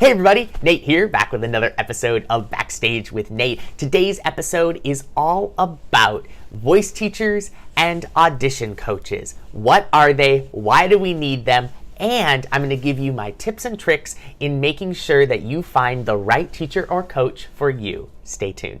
Hey everybody, Nate here, back with another episode of Backstage with Nate. Today's episode is all about voice teachers and audition coaches. What are they? Why do we need them? And I'm going to give you my tips and tricks in making sure that you find the right teacher or coach for you. Stay tuned.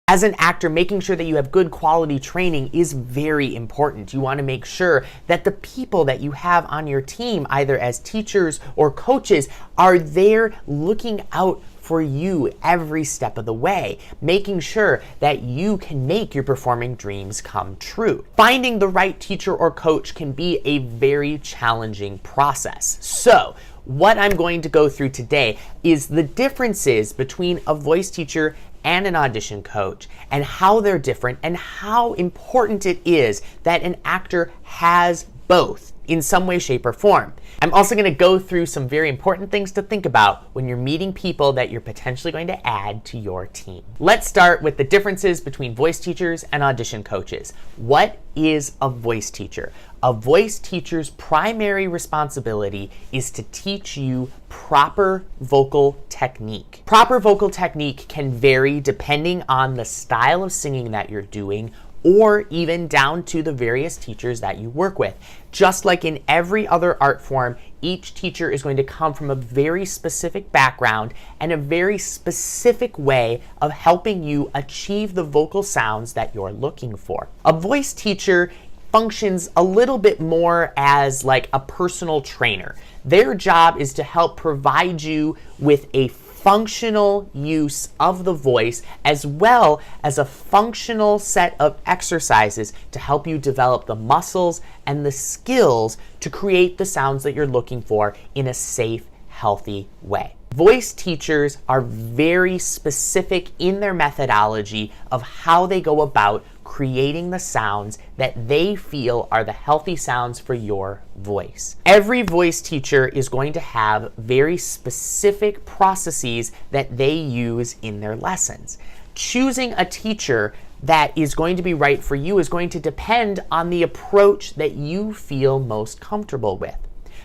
As an actor, making sure that you have good quality training is very important. You want to make sure that the people that you have on your team, either as teachers or coaches, are there looking out for you every step of the way, making sure that you can make your performing dreams come true. Finding the right teacher or coach can be a very challenging process. So, what I'm going to go through today is the differences between a voice teacher and an audition coach, and how they're different, and how important it is that an actor has both in some way, shape, or form. I'm also going to go through some very important things to think about when you're meeting people that you're potentially going to add to your team. Let's start with the differences between voice teachers and audition coaches. What is a voice teacher? A voice teacher's primary responsibility is to teach you proper vocal technique. Proper vocal technique can vary depending on the style of singing that you're doing, or even down to the various teachers that you work with. Just like in every other art form, each teacher is going to come from a very specific background and a very specific way of helping you achieve the vocal sounds that you're looking for. A voice teacher functions a little bit more as like a personal trainer. Their job is to help provide you with a functional use of the voice, as well as a functional set of exercises to help you develop the muscles and the skills to create the sounds that you're looking for in a safe, healthy way. Voice teachers are very specific in their methodology of how they go about creating the sounds that they feel are the healthy sounds for your voice. Every voice teacher is going to have very specific processes that they use in their lessons. Choosing a teacher that is going to be right for you is going to depend on the approach that you feel most comfortable with.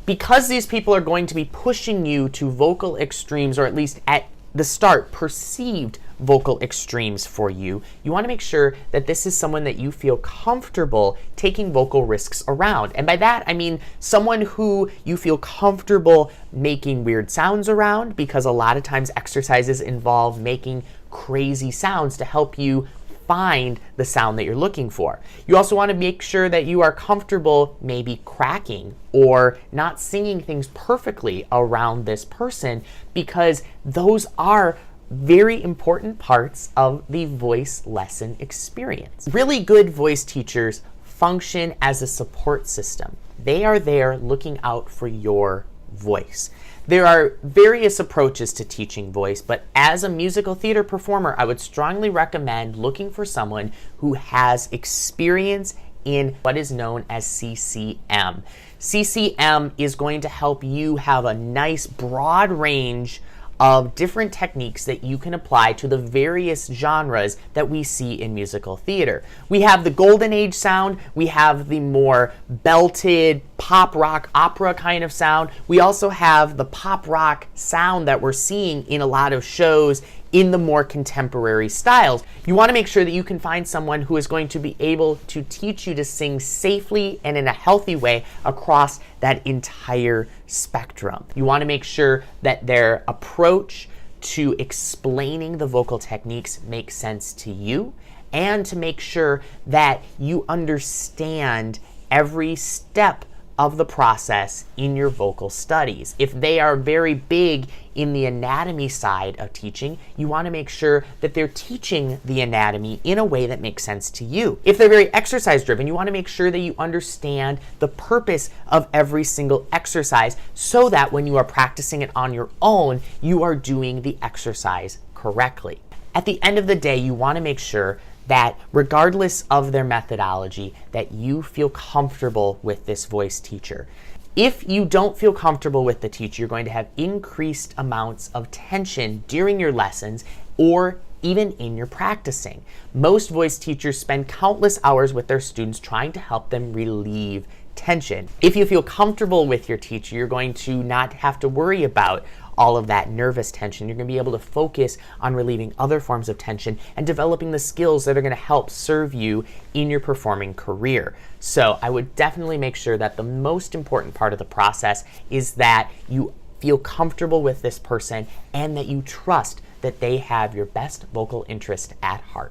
Because these people are going to be pushing you to vocal extremes, or at least at the start, perceived vocal extremes for you, you want to make sure that this is someone that you feel comfortable taking vocal risks around. And by that, I mean someone who you feel comfortable making weird sounds around, because a lot of times exercises involve making crazy sounds to help you find the sound that you're looking for. You also want to make sure that you are comfortable maybe cracking or not singing things perfectly around this person, because those are very important parts of the voice lesson experience. Really good voice teachers function as a support system. They are there looking out for your voice. There are various approaches to teaching voice, but as a musical theater performer, I would strongly recommend looking for someone who has experience in what is known as CCM. CCM is going to help you have a nice broad range of different techniques that you can apply to the various genres that we see in musical theater. We have the golden age sound, we have the more belted pop rock opera kind of sound. We also have the pop rock sound that we're seeing in a lot of shows in the more contemporary styles. You want to make sure that you can find someone who is going to be able to teach you to sing safely and in a healthy way across that entire spectrum. You want to make sure that their approach to explaining the vocal techniques makes sense to you, and to make sure that you understand every step of the process in your vocal studies. If they are very big in the anatomy side of teaching, you want to make sure that they're teaching the anatomy in a way that makes sense to you. If they're very exercise driven, you want to make sure that you understand the purpose of every single exercise, so that when you are practicing it on your own, you are doing the exercise correctly. At the end of the day, you want to make sure that regardless of their methodology, that you feel comfortable with this voice teacher. If you don't feel comfortable with the teacher, you're going to have increased amounts of tension during your lessons, or even in your practicing. Most voice teachers spend countless hours with their students trying to help them relieve tension. If you feel comfortable with your teacher, you're going to not have to worry about all of that nervous tension. You're going to be able to focus on relieving other forms of tension and developing the skills that are going to help serve you in your performing career. So I would definitely make sure that the most important part of the process is that you feel comfortable with this person and that you trust that they have your best vocal interest at heart.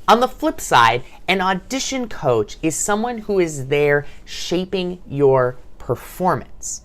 On the flip side, an audition coach is someone who is there shaping your performance.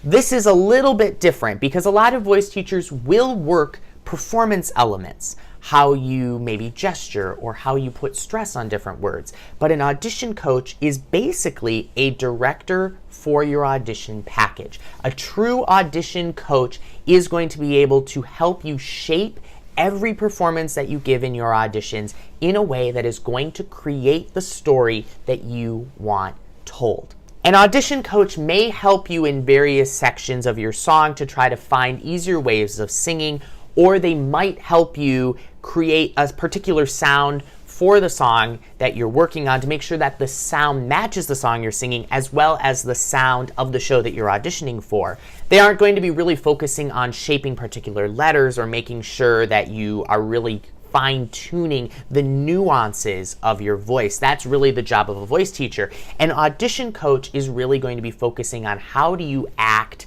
This is a little bit different because a lot of voice teachers will work performance elements, how you maybe gesture or how you put stress on different words. But an audition coach is basically a director for your audition package. A true audition coach is going to be able to help you shape every performance that you give in your auditions in a way that is going to create the story that you want told. An audition coach may help you in various sections of your song to try to find easier ways of singing, or they might help you create a particular sound for the song that you're working on to make sure that the sound matches the song you're singing as well as the sound of the show that you're auditioning for. They aren't going to be really focusing on shaping particular letters or making sure that you are really fine-tuning the nuances of your voice. That's really the job of a voice teacher. An audition coach is really going to be focusing on how do you act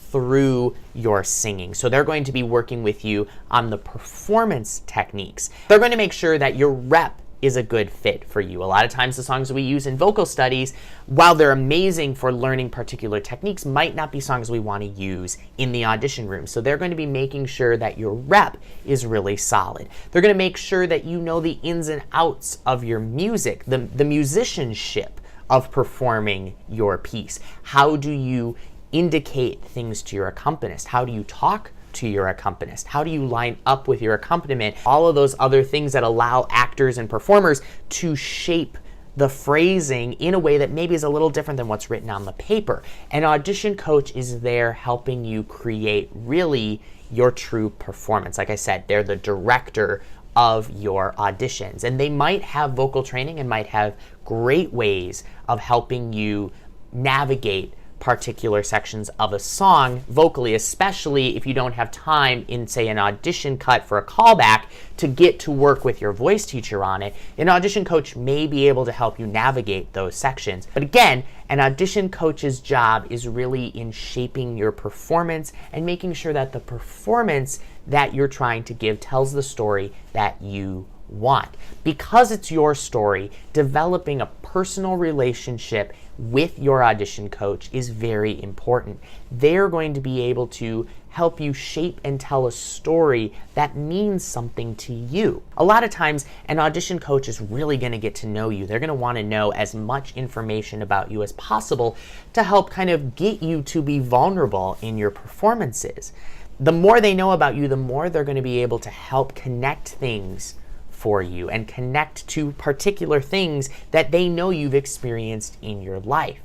through your singing. So they're going to be working with you on the performance techniques. They're going to make sure that your rep is a good fit for you. A lot of times the songs we use in vocal studies, while they're amazing for learning particular techniques, might not be songs we want to use in the audition room. So they're going to be making sure that your rep is really solid. They're going to make sure that you know the ins and outs of your music, the musicianship of performing your piece. How do you indicate things to your accompanist? How do you talk to your accompanist? How do you line up with your accompaniment? All of those other things that allow actors and performers to shape the phrasing in a way that maybe is a little different than what's written on the paper. An audition coach is there helping you create really your true performance. Like I said, they're the director of your auditions, and they might have vocal training and might have great ways of helping you navigate particular sections of a song vocally, especially if you don't have time in, say, an audition cut for a callback to get to work with your voice teacher on it. An audition coach may be able to help you navigate those sections. But again, an audition coach's job is really in shaping your performance and making sure that the performance that you're trying to give tells the story that you want. Because it's your story, developing a personal relationship with your audition coach is very important. They're going to be able to help you shape and tell a story that means something to you. A lot of times, an audition coach is really going to get to know you. They're going to want to know as much information about you as possible to help kind of get you to be vulnerable in your performances. The more they know about you, the more they're going to be able to help connect things for you and connect to particular things that they know you've experienced in your life.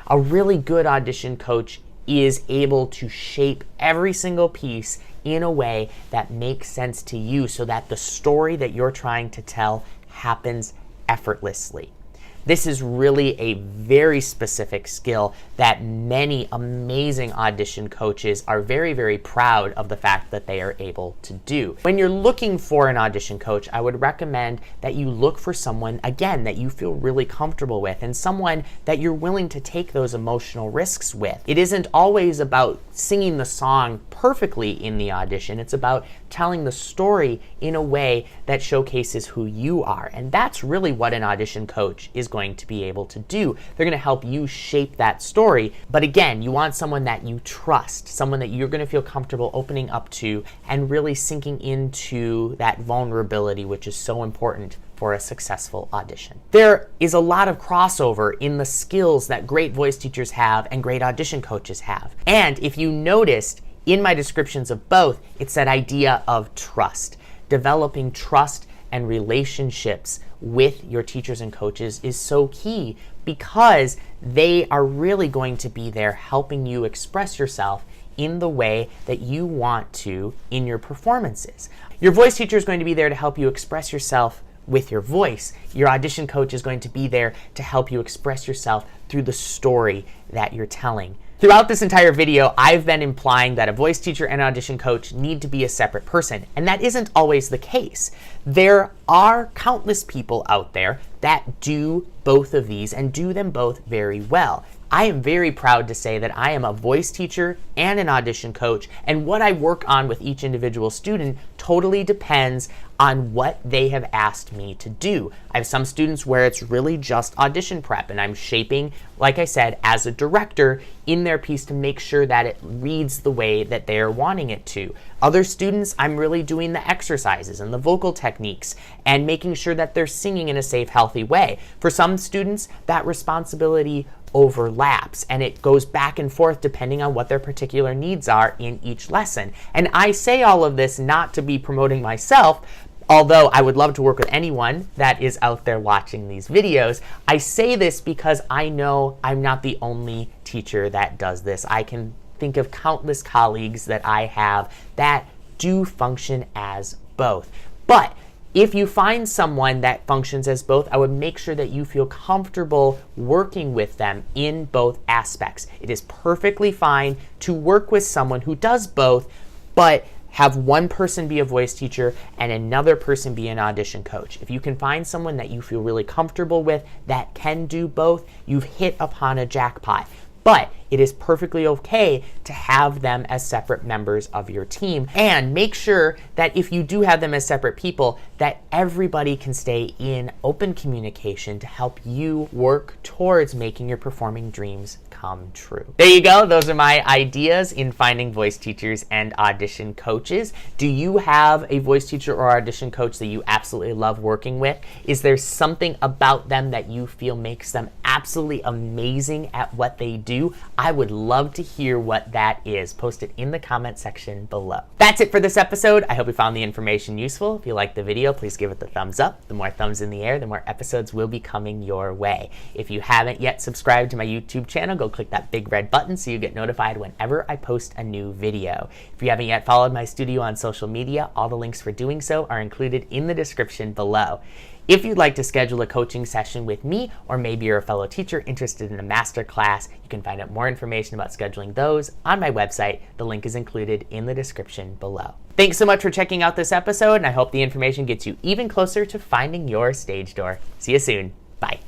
A really good audition coach is able to shape every single piece in a way that makes sense to you so that the story that you're trying to tell happens effortlessly. This is really a very specific skill that many amazing audition coaches are very, very proud of the fact that they are able to do. When you're looking for an audition coach, I would recommend that you look for someone, again, that you feel really comfortable with and someone that you're willing to take those emotional risks with. It isn't always about singing the song perfectly in the audition. It's about telling the story in a way that showcases who you are. And that's really what an audition coach is going to be able to do. They're going to help you shape that story. But again, you want someone that you trust, someone that you're going to feel comfortable opening up to and really sinking into that vulnerability, which is so important for a successful audition. There is a lot of crossover in the skills that great voice teachers have and great audition coaches have. And if you noticed in my descriptions of both, it's that idea of trust. Developing trust and relationships with your teachers and coaches is so key because they are really going to be there helping you express yourself in the way that you want to in your performances. Your voice teacher is going to be there to help you express yourself with your voice. Your audition coach is going to be there to help you express yourself through the story that you're telling. Throughout this entire video, I've been implying that a voice teacher and audition coach need to be a separate person, and that isn't always the case. There are countless people out there that do both of these and do them both very well. I am very proud to say that I am a voice teacher and an audition coach, and what I work on with each individual student totally depends on what they have asked me to do. I have some students where it's really just audition prep, and I'm shaping, like I said, as a director in their piece to make sure that it reads the way that they are wanting it to. Other students, I'm really doing the exercises and the vocal techniques and making sure that they're singing in a safe, healthy way. For some students, that responsibility overlaps and it goes back and forth depending on what their particular needs are in each lesson. And I say all of this not to be promoting myself, although I would love to work with anyone that is out there watching these videos. I say this because I know I'm not the only teacher that does this. I can think of countless colleagues that I have that do function as both. But if you find someone that functions as both, I would make sure that you feel comfortable working with them in both aspects. It is perfectly fine to work with someone who does both, but have one person be a voice teacher and another person be an audition coach. If you can find someone that you feel really comfortable with that can do both, you've hit upon a jackpot. But it is perfectly okay to have them as separate members of your team, and make sure that if you do have them as separate people, that everybody can stay in open communication to help you work towards making your performing dreams come true. There you go. Those are my ideas in finding voice teachers and audition coaches. Do you have a voice teacher or audition coach that you absolutely love working with? Is there something about them that you feel makes them absolutely amazing at what they do? I would love to hear what that is. Post it in the comment section below. That's it for this episode. I hope you found the information useful. If you liked the video, please give it the thumbs up. The more thumbs in the air, the more episodes will be coming your way. If you haven't yet subscribed to my YouTube channel, go click that big red button so you get notified whenever I post a new video. If you haven't yet followed my studio on social media, all the links for doing so are included in the description below. If you'd like to schedule a coaching session with me, or maybe you're a fellow teacher interested in a master class, you can find out more information about scheduling those on my website. The link is included in the description below. Thanks so much for checking out this episode, and I hope the information gets you even closer to finding your stage door. See you soon. Bye.